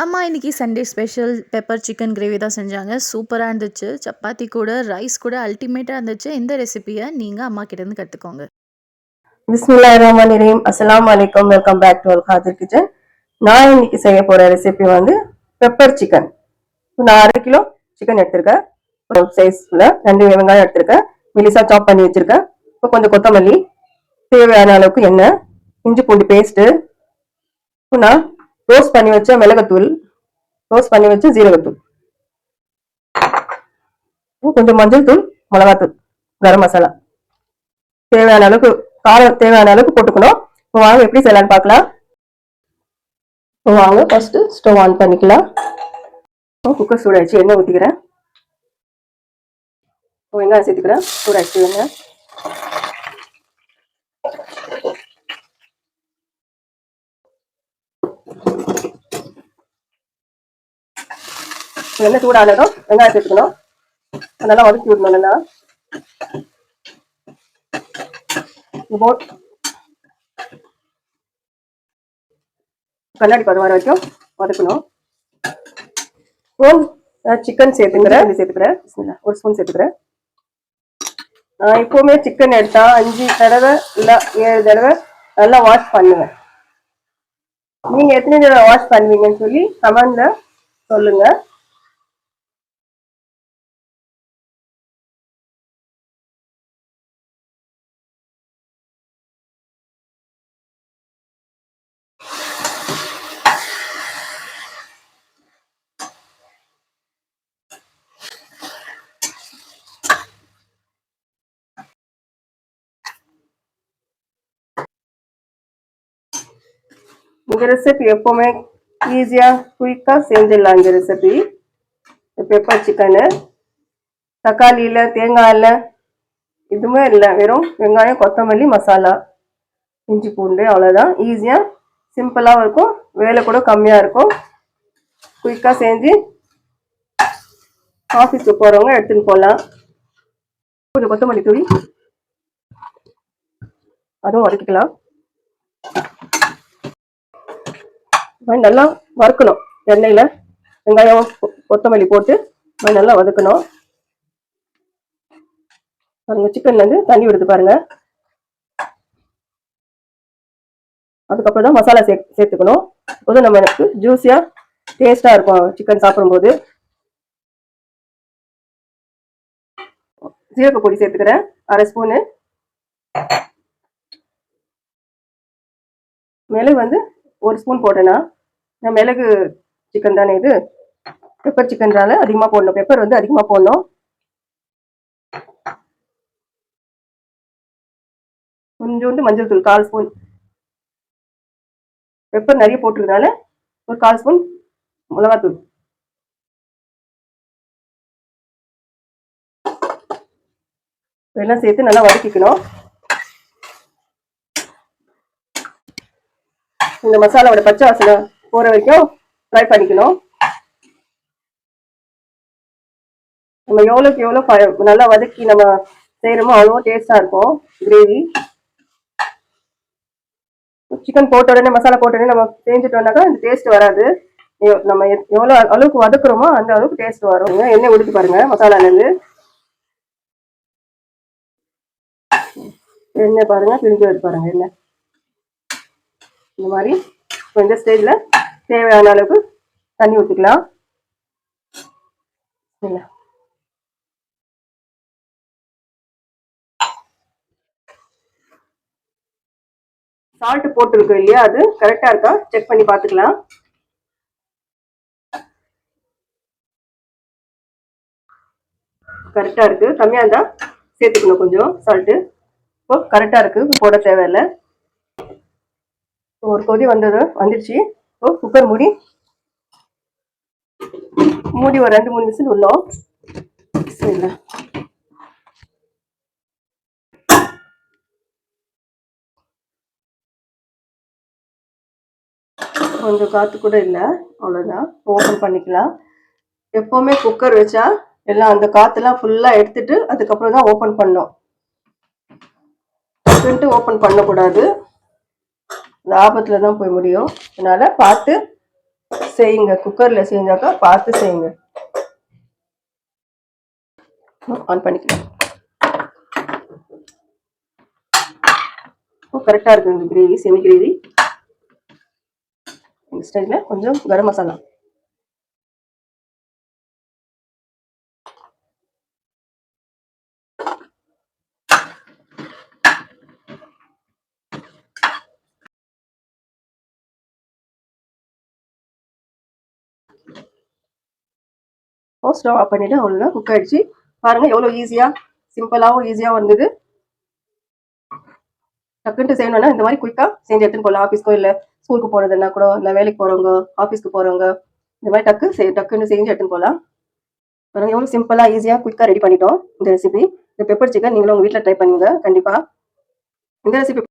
அம்மா இன்னைக்கு Sunday special pepper chicken gravy தான் செஞ்சாங்க. சூப்பராக இருந்துச்சு. சப்பாத்தி கூட ரைஸ் கூட அல்டிமேட்டாக இருந்துச்சு. இந்த ரெசிபியை நீங்கள் அம்மா கிட்டேருந்து கற்றுக்கோங்க. பிஸ்மில்லாஹிர்ரஹ்மானிர்ரஹீம். அஸ்ஸலாமு அலைக்கும். Welcome back to Khader kitchen. நான் இன்னைக்கு செய்ய போற ரெசிபி வந்து பெப்பர் சிக்கன். நான் 1/2 கிலோ சிக்கன் எடுத்திருக்கேன். ஒரு சைஸ்ல 2 வெங்காயம் எடுத்திருக்கேன். மெலிசா சாப் பண்ணி வச்சிருக்கேன். இப்போ கொஞ்சம் கொத்தமல்லி, தேவையான அளவுக்கு எண்ணெய், இஞ்சி பூண்டு பேஸ்ட், நான் ரோஸ்ட் பண்ணி வச்ச மிளகுத்தூள், ரோஸ்ட் பண்ணி வச்ச ஜீரகத்தூள், கொஞ்சம் மஞ்சள் தூள், மிளகாத்தூள், கரம் மசாலா, தேவையான அளவுக்கு காரம் தேவையான அளவுக்கு போட்டுக்கணும். இப்போ வாங்க எப்படி செய்யலாம்னு பார்க்கலாம். இப்போ வாங்க ஃபர்ஸ்ட் ஸ்டவ் ஆன் பண்ணிக்கலாம். குக்கர் சூடாச்சு, எண்ணெய் ஊற்றிக்கிறேன். வெங்காயம் சேர்த்துக்கிறேன். சூடாச்சு எண்ணெய். எண்ணெய் சூடானதும் வெங்காயம் சேர்த்துக்கணும். நல்லா வதக்கி விடணும். நல்லா கண்ணாடி பதம் வர வரைக்கும் வதக்கணும். சிக்கன் சேர்த்துக்கிறேன். ஒரு ஸ்பூன் சேர்த்துக்கிறேன். நான் எப்பவுமே சிக்கன் எடுத்தா 5 தடவை இல்ல 7 தடவை நல்லா வாஷ் பண்ணுவேன். நீங்க எத்தனை தடவை வாஷ் பண்ணுவீங்கன்னு சொல்லி கமெண்ட்ல சொல்லுங்க. இந்த ரெசிபி எப்பவுமே ஈஸியா குயிக்கா செஞ்சிடலாம். இந்த ரெசிபி பெப்பர் சிக்கனு தக்காளி இல்லை, தேங்காய் இல்லை, எதுவுமே இல்லை. வெறும் வெங்காயம், கொத்தமல்லி, மசாலா, இஞ்சி பூண்டு, அவ்வளோதான். ஈஸியா சிம்பிளாகவும் இருக்கும். வேலை கூட கம்மியாக இருக்கும். குயிக்காக செஞ்சு ஆஃபீஸுக்கு போகிறவங்க எடுத்துன்னு போகலாம். கொஞ்சம் கொத்தமல்லி தூவி அதுவும் வதக்கிக்கலாம். நல்லா வறுக்கணும். எண்ணெயில் வெங்காயம், கொத்தமல்லி போட்டு நல்லா வதக்கணும். பாருங்க, சிக்கன்லேருந்து தண்ணி விடுது பாருங்க. அதுக்கப்புறம் தான் மசாலா சேர்த்துக்கணும். அப்போது நம்ம எனக்கு ஜூஸியாக டேஸ்டாக இருக்கும் சிக்கன் சாப்பிடும்போது. சீரக பொடி சேர்த்துக்கிறேன், 1/2 ஸ்பூனு. மிளகு வந்து 1 ஸ்பூன் போட்டேன்னா, நான் மிளகு சிக்கன் தானே இது, பெப்பர் சிக்கன்றால அதிகமாக போடணும். பெப்பர் வந்து அதிகமாக போடணும். கொஞ்சோண்டு மஞ்சள் தூள் 1/4 ஸ்பூன். பெப்பர் நிறைய போட்டுருக்கனால ஒரு 1/4 ஸ்பூன் மிளகாத்தூள். இதெல்லாம் சேர்த்து நல்லா வதக்கிக்கணும். இந்த மசாலாவோட பச்சை வாசனை போற வரைக்கும் ஃப்ரை பண்ணிக்கணும். நம்ம எவ்வளோக்கு எவ்வளோ நல்லா வதக்கி நம்ம செய்யறோமோ அவ்வளோ டேஸ்டா இருக்கும் கிரேவி. சிக்கன் போட்ட உடனே, மசாலா போட்ட உடனே நம்ம செஞ்சுட்டோம்னாக்கா இந்த டேஸ்ட் வராது. நம்ம எவ்வளோ அளவுக்கு வதக்குறோமோ அந்த அளவுக்கு டேஸ்ட் வரும். எண்ணெய் ஊற்றி பாருங்க. மசாலாலேருந்து எண்ணெய் பாருங்க, பிரிஞ்சு வருது பாருங்க எண்ணெய். இந்த மாதிரி இந்த ஸ்டேஜ்ல தேவையான அளவுக்கு தண்ணி ஊற்றிக்கலாம். சால்ட் போட்டுருக்கு இல்லையா, அது கரெக்டா இருக்கா செக் பண்ணி பார்த்துக்கலாம். கரெக்டா இருக்கு. கம்மியா இருந்தா சேர்த்துக்கணும் கொஞ்சம் சால்ட்டு. இப்போ கரெக்டா இருக்கு, போட தேவையில்லை. ஒரு கொதி வந்துடுச்சு. இப்போ குக்கர் மூடி ஒரு 2-3 விசில் விடணும். சரிங்களா? கொஞ்சம் காற்று கூட இல்லை, அவ்வளோதான். ஓப்பன் பண்ணிக்கலாம். எப்போவுமே குக்கர் வச்சா எல்லாம் அந்த காற்றுலாம் ஃபுல்லாக எடுத்துட்டு அதுக்கப்புறம் தான் ஓப்பன் பண்ணோம். ஓப்பன் பண்ணக்கூடாது, ஆபத்தில் தான் போய் முடியும். அதனால பார்த்து செய்யுங்க. குக்கர்ல செஞ்சாக்கா பார்த்து செய்யுங்க. ஆன் பண்ணிக்கலாம். கரெக்டா இருக்கு இந்த கிரேவி, செமி கிரேவி. இந்த ஸ்டைல்ல கொஞ்சம் கரம் மசாலா. ஸ்டவ் ஆஃப் பண்ணிட்டு அவ்வளோதான், குக் ஆயிடுச்சு. பாருங்க எவ்வளோ ஈஸியா, சிம்பிளாகவும் ஈஸியா வந்தது. டக்குன்ட்டு செய்யணும்னா இந்த மாதிரி குயிக்கா செஞ்சு எடுத்துன்னு போகலாம். ஆஃபீஸ்க்கோ இல்லை ஸ்கூலுக்கு போறதுன்னா கூட, இல்லை வேலைக்கு போறவங்க, ஆஃபீஸ்க்கு போறவங்க, இந்த மாதிரி டக்குன்னு செஞ்சு எடுத்துன்னு போகலாம். பாருங்க எவ்வளோ சிம்பிளா ஈஸியா குயிக்கா ரெடி பண்ணிட்டோம் இந்த ரெசிபி. இந்த பெப்பர் சிக்கன் நீங்களும் உங்க வீட்டில் ட்ரை பண்ணுங்க கண்டிப்பா. இந்த ரெசிபி